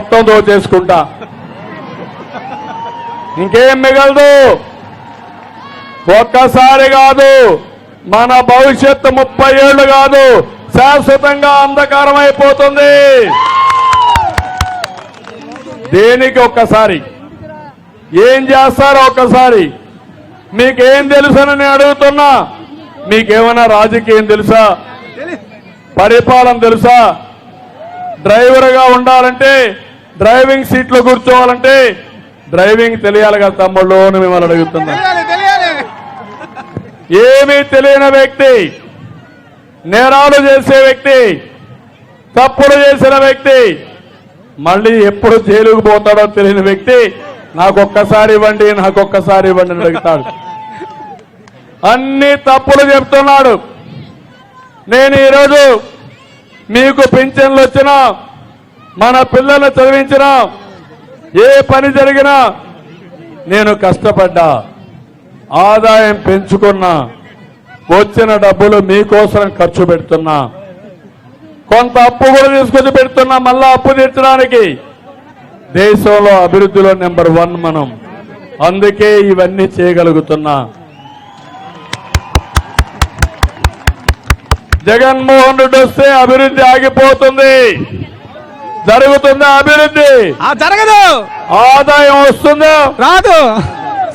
మొత్తం దోచేసుకుంటా, ఇంకేం మిగలదు. ఒక్కసారి కాదు, మన భవిష్యత్తు 30 ఏళ్లు కాదు, శాశ్వతంగా అంధకారం అయిపోతుంది. దేనికి ఒక్కసారి ఏం చేస్తారో ఒక్కసారి మీకేం తెలుసని నేను అడుగుతున్నా. మీకేమైనా రాజకీయం తెలుసా? పరిపాలన తెలుసా? డ్రైవర్గా ఉండాలంటే, డ్రైవింగ్ సీట్లో కూర్చోవాలంటే డ్రైవింగ్ తెలియాలి కదా తమ్ముళ్ళు అని మిమ్మల్ని అడుగుతున్నా. ఏమీ తెలియని వ్యక్తి, నేరాలు చేసే వ్యక్తి, తప్పులు చేసిన వ్యక్తి, మళ్ళీ ఎప్పుడు జైలుకు పోతాడో తెలియని వ్యక్తి నాకొక్కసారి ఇవ్వండి, నాకొక్కసారి ఇవ్వండి అని అడుగుతాడు. అన్ని తప్పులు చెప్తున్నాడు. నేను ఈరోజు మీకు పింఛన్లు వచ్చినా, మన పిల్లల్ని చదివించినా, ఏ పని జరిగినా నేను కష్టపడ్డా, ఆదాయం పెంచుకున్నా, వచ్చిన డబ్బులు మీకోసం ఖర్చు పెడుతున్నా, కొంత అప్పు కూడా తీసుకొచ్చి పెడుతున్నా. మళ్ళా అప్పు తీర్చడానికి దేశంలో అభివృద్ధిలో నెంబర్ 1 మనం. అందుకే ఇవన్నీ చేయగలుగుతున్నా. జగన్మోహన్ రెడ్డి వస్తే అభివృద్ధి ఆగిపోతుంది. జరుగుతుందా అభివృద్ధి? జరగదు. ఆదాయం వస్తుందా? రాదు.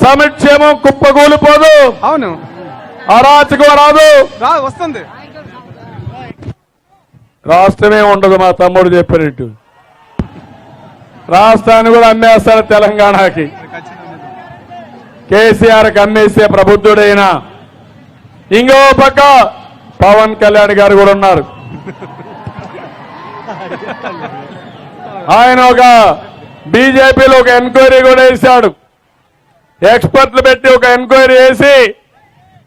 సంక్షేమం కుప్పకూలిపోదు. అవును. అరాచకం రాదు. వస్తుంది. రాష్ట్రమే ఉండదు. మా తమ్ముడు చెప్పినట్టు రాష్ట్రాన్ని కూడా అమ్మేస్తారు తెలంగాణకి. కేసీఆర్కి అమ్మేసే ప్రబుద్ధుడైనా ఇంకో పక్క పవన్ కళ్యాణ్ గారు కూడా ఉన్నారు. ఆయన ఒక బీజేపీలో ఒక ఎంక్వైరీ కూడా వేశాడు. ఎక్స్పర్ట్లు పెట్టి ఒక ఎంక్వైరీ వేసి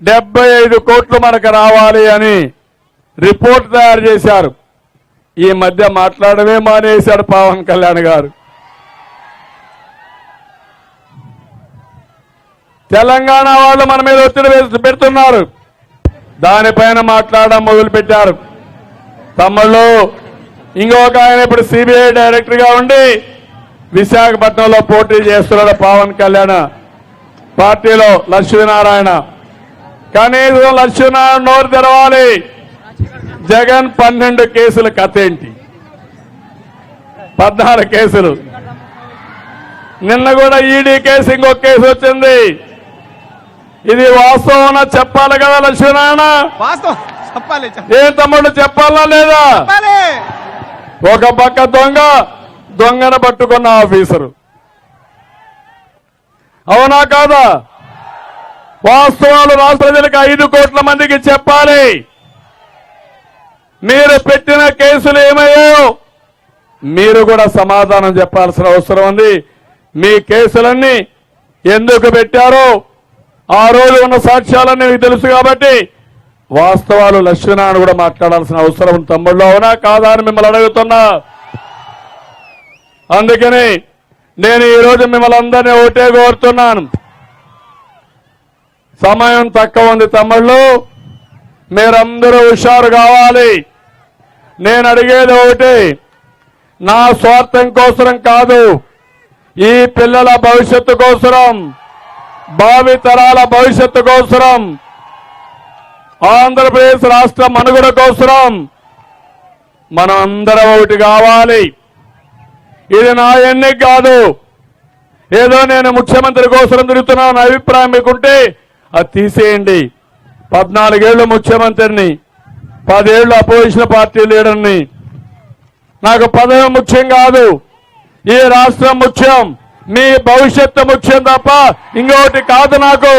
75 కోట్లు మనకు రావాలి అని రిపోర్ట్ తయారు చేశారు. ఈ మధ్య మాట్లాడమే మానేశాడు పవన్ కళ్యాణ్ గారు. తెలంగాణ వాళ్ళు మన మీద ఒత్తిడి పెడుతున్నారు. దానిపైన మాట్లాడడం మొదలుపెట్టారు. తమ్ముళ్ళు, ఇంకొక ఆయన ఇప్పుడు సిబిఐ డైరెక్టర్ గా ఉండి విశాఖపట్నంలో పోటీ చేస్తున్నాడు పవన్ కళ్యాణ్ పార్టీలో లక్ష్మీనారాయణ. కనీసం లక్ష్మీనారాయణ నోరు తెరవాలి. జగన్ 12 కేసుల కథ ఏంటి? 14 కేసులు. నిన్న కూడా ఈడీ కేసు, ఇంకొక కేసు వచ్చింది. ఇది వాస్తవం చెప్పాలి కదా లక్ష్మీనారాయణ? ఏం తమ్ముడు చెప్పాలా లేదా? ఒక పక్క దొంగను పట్టుకున్న ఆఫీసరు, అవునా కాదా? వాస్తవాలు రాష్ట్ర ప్రజలకు 5 కోట్ల మందికి చెప్పాలి. మీరు పెట్టిన కేసులు ఏమయ్యాయో మీరు కూడా సమాధానం చెప్పాల్సిన అవసరం ఉంది. మీ కేసులన్నీ ఎందుకు పెట్టారో ఆ రోజు ఉన్న సాక్ష్యాలన్నీ మీకు తెలుసు కాబట్టి వాస్తవాలు లక్ష్మీనారాయణ కూడా మాట్లాడాల్సిన అవసరం ఉంది. తమ్ముళ్ళు, అవునా కాదా అని మిమ్మల్ని అడుగుతున్నా. అందుకని నేను ఈరోజు మిమ్మల్ని అందరినీ ఒకటే కోరుతున్నాను. సమయం తక్కువ ఉంది తమ్ముళ్ళు, మీరందరూ హుషారు కావాలి. నేను అడిగేది ఒకటి, నా స్వార్థం కోసం కాదు, ఈ పిల్లల భవిష్యత్తు కోసం, భావి తరాల భవిష్యత్తు కోసం, ఆంధ్రప్రదేశ్ రాష్ట్ర మనుగడ కోసం మనం అందరం ఒకటి కావాలి. ఇది నా ఎన్నిక కాదు, ఏదో నేను ముఖ్యమంత్రి కోసం తిరుగుతున్నాను అభిప్రాయం మీకుంటే అది తీసేయండి. 14 ఏళ్లు ముఖ్యమంత్రిని, 10 ఏళ్లు అపోజిషన్ పార్టీ లీడర్ని. నాకు పదవి ముఖ్యం కాదు, ఈ రాష్ట్రం ముఖ్యం, మీ భవిష్యత్తు ముఖ్యం తప్ప ఇంకొకటి కాదు నాకు.